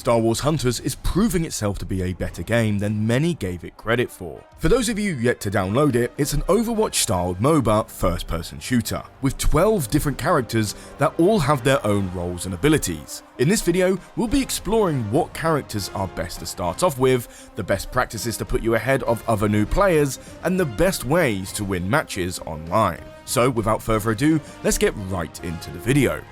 Star Wars Hunters is proving itself to be a better game than many gave it credit for. For those of you yet to download it, it's an Overwatch-styled MOBA first-person shooter, with 12 different characters that all have their own roles and abilities. In this video, we'll be exploring what characters are best to start off with, the best practices to put you ahead of other new players, and the best ways to win matches online. So without further ado, let's get right into the video.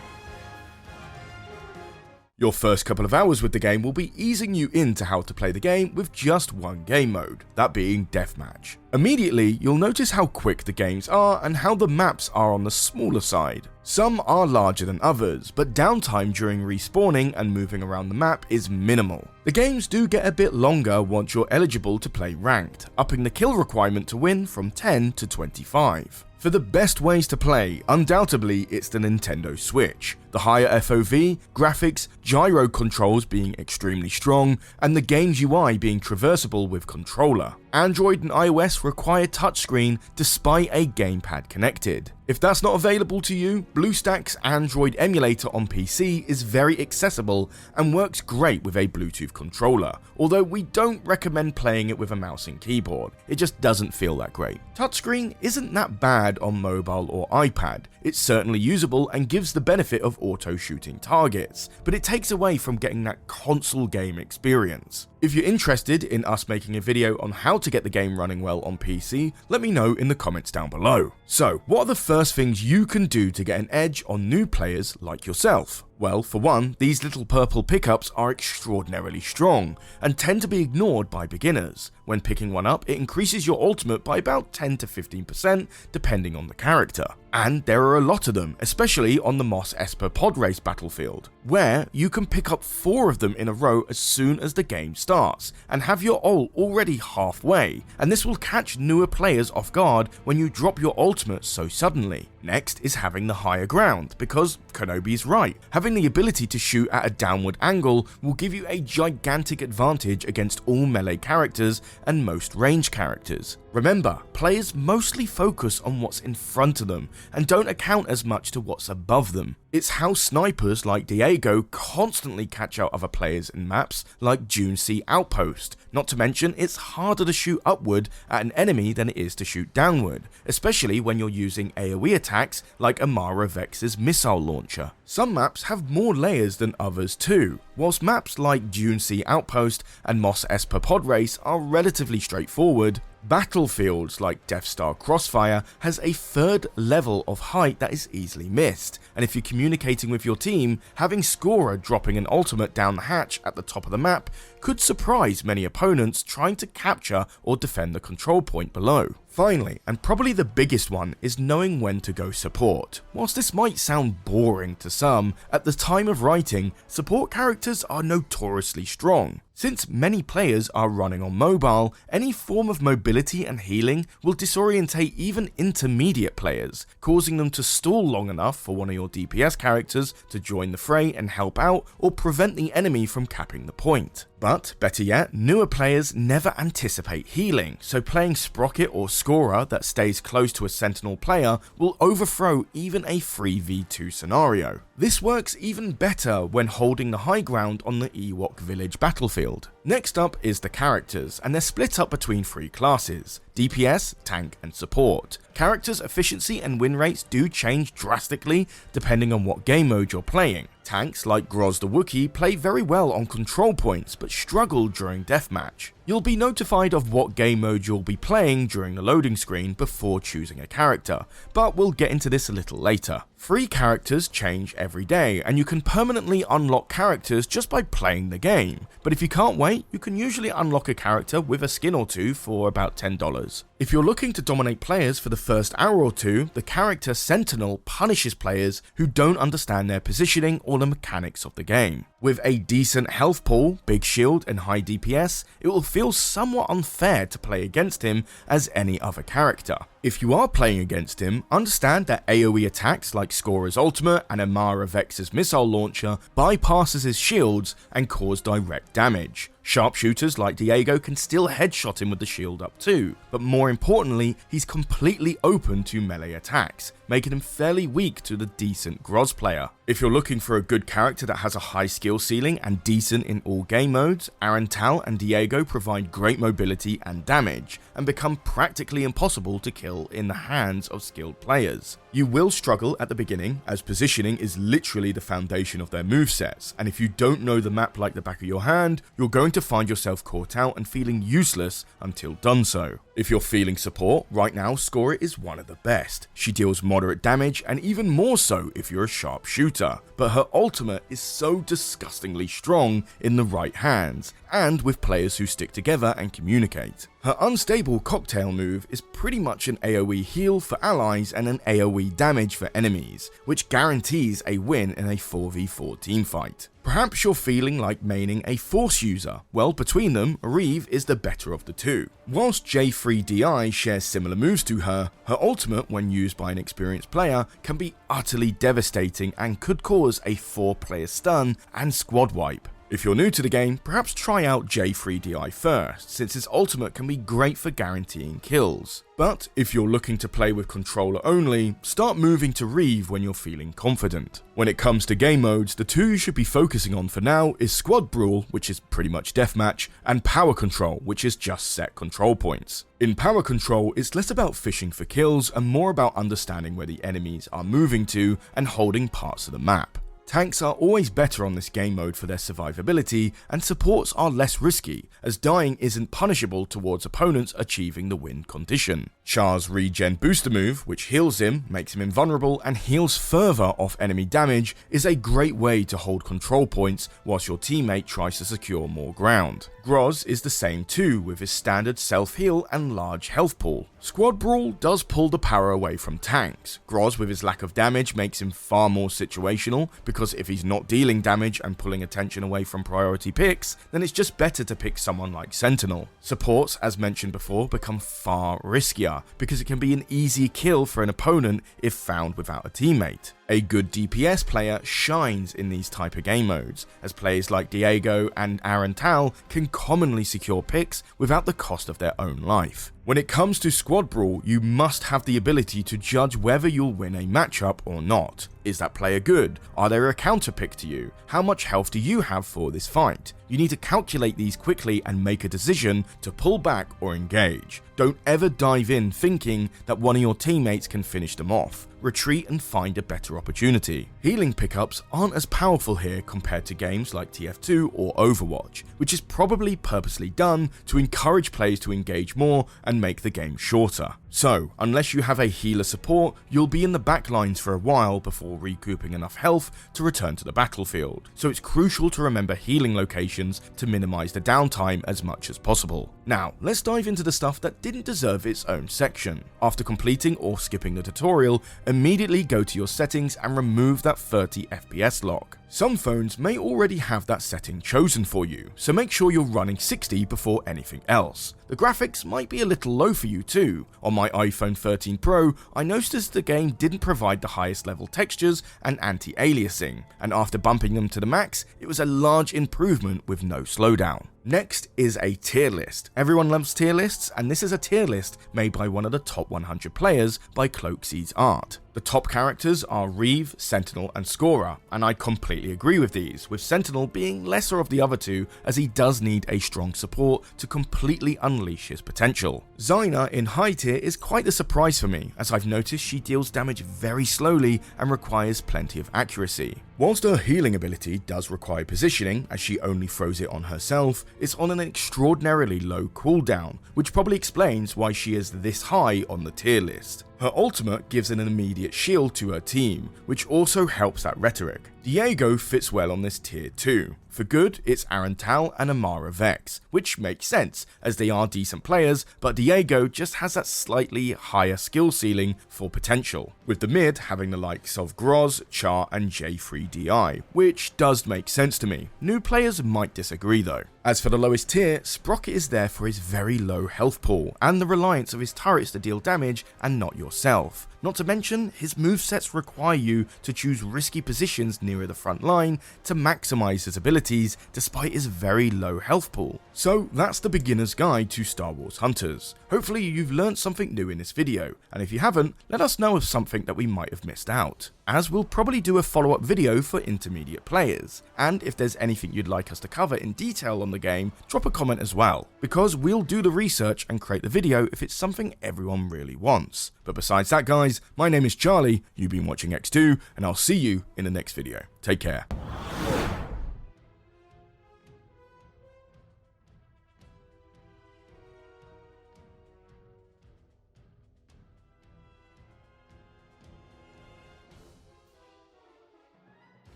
Your first couple of hours with the game will be easing you into how to play the game with just one game mode, that being Deathmatch. Immediately, you'll notice how quick the games are and how the maps are on the smaller side. Some are larger than others, but downtime during respawning and moving around the map is minimal. The games do get a bit longer once you're eligible to play ranked, upping the kill requirement to win from 10 to 25. For the best ways to play, undoubtedly it's the Nintendo Switch. The higher FOV, graphics, gyro controls being extremely strong, and the game's UI being traversable with controller. Android and iOS require touchscreen despite a gamepad connected. If that's not available to you, BlueStack's Android emulator on PC is very accessible and works great with a Bluetooth controller, although we don't recommend playing it with a mouse and keyboard, it just doesn't feel that great. Touchscreen isn't that bad on mobile or iPad, it's certainly usable and gives the benefit of auto-shooting targets, but it takes away from getting that console game experience. If you're interested in us making a video on how to get the game running well on PC, let me know in the comments down below. So, what are the first things you can do to get an edge on new players like yourself? Well, for one, these little purple pickups are extraordinarily strong and tend to be ignored by beginners. When picking one up, it increases your ultimate by about 10 to 15% depending on the character. And there are a lot of them, especially on the Mos Esper pod race battlefield, where you can pick up 4 of them in a row as soon as the game starts, and have your ult already halfway, and this will catch newer players off guard when you drop your ultimate so suddenly. Next is having the higher ground, because Kenobi's right, having the ability to shoot at a downward angle will give you a gigantic advantage against all melee characters and most range characters. Remember, players mostly focus on what's in front of them and don't account as much to what's above them. It's how snipers like Diego constantly catch out other players in maps like Dune Sea Outpost, not to mention it's harder to shoot upward at an enemy than it is to shoot downward, especially when you're using AoE attacks like Amara Vex's missile launcher. Some maps have more layers than others too, whilst maps like Dune Sea Outpost and Mos Esper pod race are relatively straightforward. Battlefields like Death Star Crossfire has a third level of height that is easily missed, and if you're communicating with your team, having Scorer dropping an ultimate down the hatch at the top of the map could surprise many opponents trying to capture or defend the control point below. Finally, and probably the biggest one, is knowing when to go support. Whilst this might sound boring to some, at the time of writing, support characters are notoriously strong. Since many players are running on mobile, any form of mobility and healing will disorientate even intermediate players, causing them to stall long enough for one of your DPS characters to join the fray and help out, or prevent the enemy from capping the point. But, better yet, newer players never anticipate healing, so playing Sprocket or Scorer that stays close to a Sentinel player will overthrow even a 3v2 scenario. This works even better when holding the high ground on the Ewok village battlefield. Next up is the characters, and they're split up between 3 classes: DPS, tank, and support. Characters' efficiency and win rates do change drastically depending on what game mode you're playing. Tanks like Groz the Wookiee play very well on control points but struggle during deathmatch. You'll be notified of what game mode you'll be playing during the loading screen before choosing a character, but we'll get into this a little later. 3 characters change every day, and you can permanently unlock characters just by playing the game, but if you can't wait, you can usually unlock a character with a skin or 2 for about $10. If you're looking to dominate players for the first hour or 2, the character Sentinel punishes players who don't understand their positioning or the mechanics of the game. With a decent health pool, big shield, and high DPS, it will feel somewhat unfair to play against him as any other character. If you are playing against him, understand that AoE attacks like Scorer's ultimate and Amara Vex's missile launcher bypasses his shields and cause direct damage. Sharpshooters like Diego can still headshot him with the shield up too, but more importantly, he's completely open to melee attacks. making him fairly weak to the decent Groz player. If you're looking for a good character that has a high skill ceiling and decent in all game modes, Arantal and Diego provide great mobility and damage, and become practically impossible to kill in the hands of skilled players. You will struggle at the beginning, as positioning is literally the foundation of their movesets, and if you don't know the map like the back of your hand, you're going to find yourself caught out and feeling useless until done so. If you're feeling support, right now Skora is one of the best. She deals moderate damage, and even more so if you're a sharp shooter, but her ultimate is so disgustingly strong in the right hands, and with players who stick together and communicate. Her unstable cocktail move is pretty much an AoE heal for allies and an AoE damage for enemies, which guarantees a win in a 4v4 teamfight. Perhaps you're feeling like maining a Force user. Well, between them, Reeve is the better of the two. Whilst J3DI shares similar moves to her, her ultimate, when used by an experienced player, can be utterly devastating and could cause a 4-player stun and squad wipe. If you're new to the game, perhaps try out J3DI first, since his ultimate can be great for guaranteeing kills. But if you're looking to play with controller only, start moving to Reeve when you're feeling confident. When it comes to game modes, the two you should be focusing on for now is Squad Brawl, which is pretty much deathmatch, and Power Control, which is just set control points. In Power Control, it's less about fishing for kills and more about understanding where the enemies are moving to and holding parts of the map. Tanks are always better on this game mode for their survivability, and supports are less risky, as dying isn't punishable towards opponents achieving the win condition. Char's regen booster move, which heals him, makes him invulnerable, and heals further off enemy damage, is a great way to hold control points whilst your teammate tries to secure more ground. Groz is the same too, with his standard self-heal and large health pool. Squad Brawl does pull the power away from tanks. Groz, with his lack of damage, makes him far more situational, because if he's not dealing damage and pulling attention away from priority picks, then it's just better to pick someone like Sentinel. Supports, as mentioned before, become far riskier, because it can be an easy kill for an opponent if found without a teammate. A good DPS player shines in these type of game modes, as players like Diego and Arantal can commonly secure picks without the cost of their own life. When it comes to Squad Brawl, you must have the ability to judge whether you'll win a matchup or not. Is that player good? Are they a counter pick to you? How much health do you have for this fight? You need to calculate these quickly and make a decision to pull back or engage. Don't ever dive in thinking that one of your teammates can finish them off. Retreat and find a better opportunity. Healing pickups aren't as powerful here compared to games like TF2 or Overwatch, which is probably purposely done to encourage players to engage more and make the game shorter. So, unless you have a healer support, you'll be in the backlines for a while before recouping enough health to return to the battlefield. So it's crucial to remember healing locations to minimize the downtime as much as possible. Now, let's dive into the stuff that didn't deserve its own section. After completing or skipping the tutorial, immediately go to your settings and remove that 30 FPS lock. Some phones may already have that setting chosen for you, so make sure you're running 60 before anything else. The graphics might be a little low for you too. On my iPhone 13 Pro, I noticed the game didn't provide the highest level textures and anti-aliasing, and after bumping them to the max, it was a large improvement with no slowdown. Next is a tier list. Everyone loves tier lists, and this is a tier list made by one of the top 100 players by Cloaksy's Art. The top characters are Reeve, Sentinel, and Skora, and I completely agree with these, with Sentinel being lesser of the other two as he does need a strong support to completely unleash his potential. Zyna in high tier is quite a surprise for me, as I've noticed she deals damage very slowly and requires plenty of accuracy. Whilst her healing ability does require positioning, as she only throws it on herself, it's on an extraordinarily low cooldown, which probably explains why she is this high on the tier list. Her ultimate gives an immediate shield to her team, which also helps that rhetoric. Diego fits well on this tier too. For good, it's Arantal and Amara Vex, which makes sense as they are decent players, but Diego just has that slightly higher skill ceiling for potential, with the mid having the likes of Groz, Char and J3DI, which does make sense to me. New players might disagree though. As for the lowest tier, Sprocket is there for his very low health pool and the reliance of his turrets to deal damage and not your yourself. Not to mention, his movesets require you to choose risky positions nearer the front line to maximize his abilities despite his very low health pool. So that's the beginner's guide to Star Wars Hunters. Hopefully you've learned something new in this video, and if you haven't, let us know of something that we might have missed out, as we'll probably do a follow-up video for intermediate players. And if there's anything you'd like us to cover in detail on the game, drop a comment as well, because we'll do the research and create the video if it's something everyone really wants. But besides that guys, my name is Charlie, you've been watching EcksToo, and I'll see you in the next video. Take care.